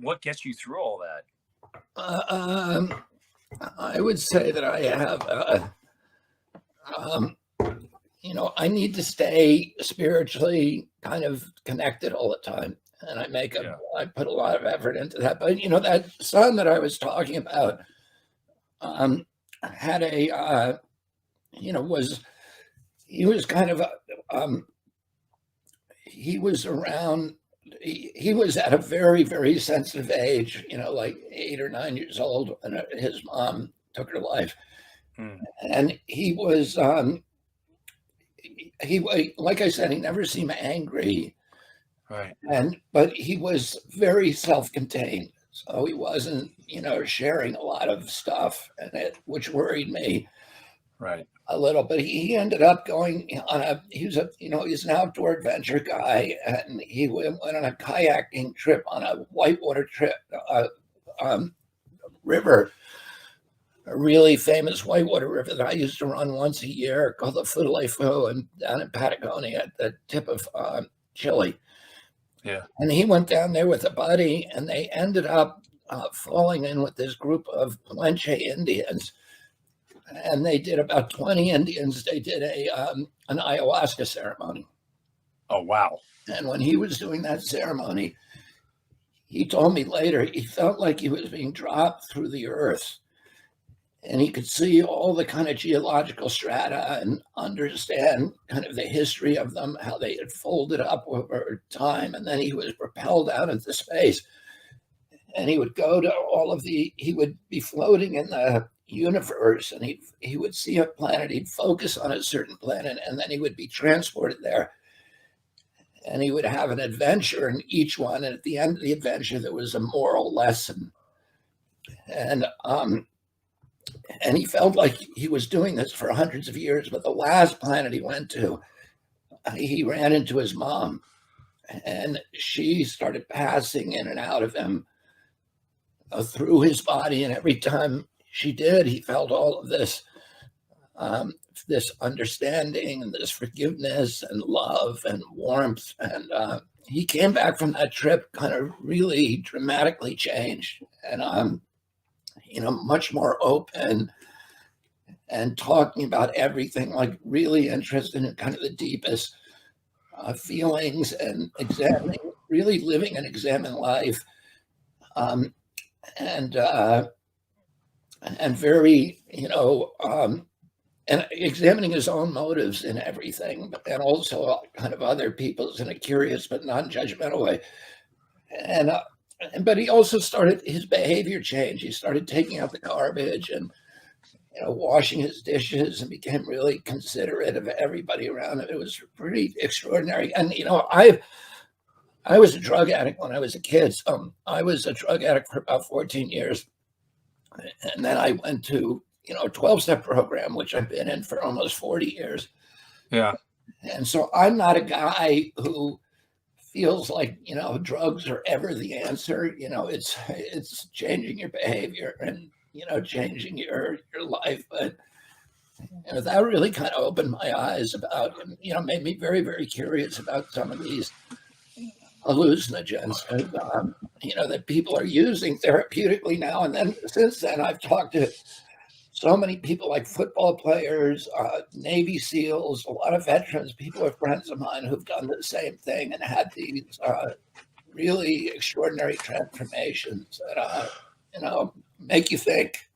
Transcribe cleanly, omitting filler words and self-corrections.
What gets you through all that? I would say that I have, I need to stay spiritually kind of connected all the time. And I put a lot of effort into that. But, that son that I was talking about had he was kind of, he was around, he was at a very, very sensitive age, like 8 or 9 years old when his mom took her life. And he was, like I said, he never seemed angry. Right. But he was very self-contained. So he wasn't, sharing a lot of stuff, which worried me. Right. A little, but he ended up going on he's an outdoor adventure guy, and he went on a kayaking trip on a whitewater trip, river, a really famous whitewater river that I used to run once a year called the Fu and down in Patagonia at the tip of Chile. Yeah. And he went down there with a buddy, and they ended up falling in with this group of Puenche Indians. And they did about 20 Indians. They did an ayahuasca ceremony. Oh, wow. And when he was doing that ceremony, he told me later, he felt like he was being dropped through the earth. And he could see all the kind of geological strata and understand kind of the history of them, how they had folded up over time. And then he was propelled out into space. And he would go to he would be floating in the universe, and he would see a planet, he'd focus on a certain planet, and then he would be transported there, and he would have an adventure in each one, and at the end of the adventure there was a moral lesson. And he felt like he was doing this for hundreds of years, but the last planet he went to, he ran into his mom, and she started passing in and out of him through his body, and every time she did, he felt all of this understanding and this forgiveness and love and warmth. And he came back from that trip kind of really dramatically changed, and much more open and talking about everything, like really interested in kind of the deepest feelings and really living and examining life. And very, and examining his own motives in everything, and also kind of other people's in a curious but non-judgmental way. But he also started, his behavior change. He started taking out the garbage and, washing his dishes, and became really considerate of everybody around him. It was pretty extraordinary. And, I was a drug addict when I was a kid. I was a drug addict for about 14 years. And then I went to, a 12-step program, which I've been in for almost 40 years. Yeah. And so I'm not a guy who feels like, drugs are ever the answer. It's changing your behavior and, changing your life. But that really kind of opened my eyes about, made me very, very curious about some of these hallucinogens, that people are using therapeutically now. And then since then, I've talked to so many people, like football players, Navy SEALs, a lot of veterans. People are friends of mine who've done the same thing and had these really extraordinary transformations that, make you think.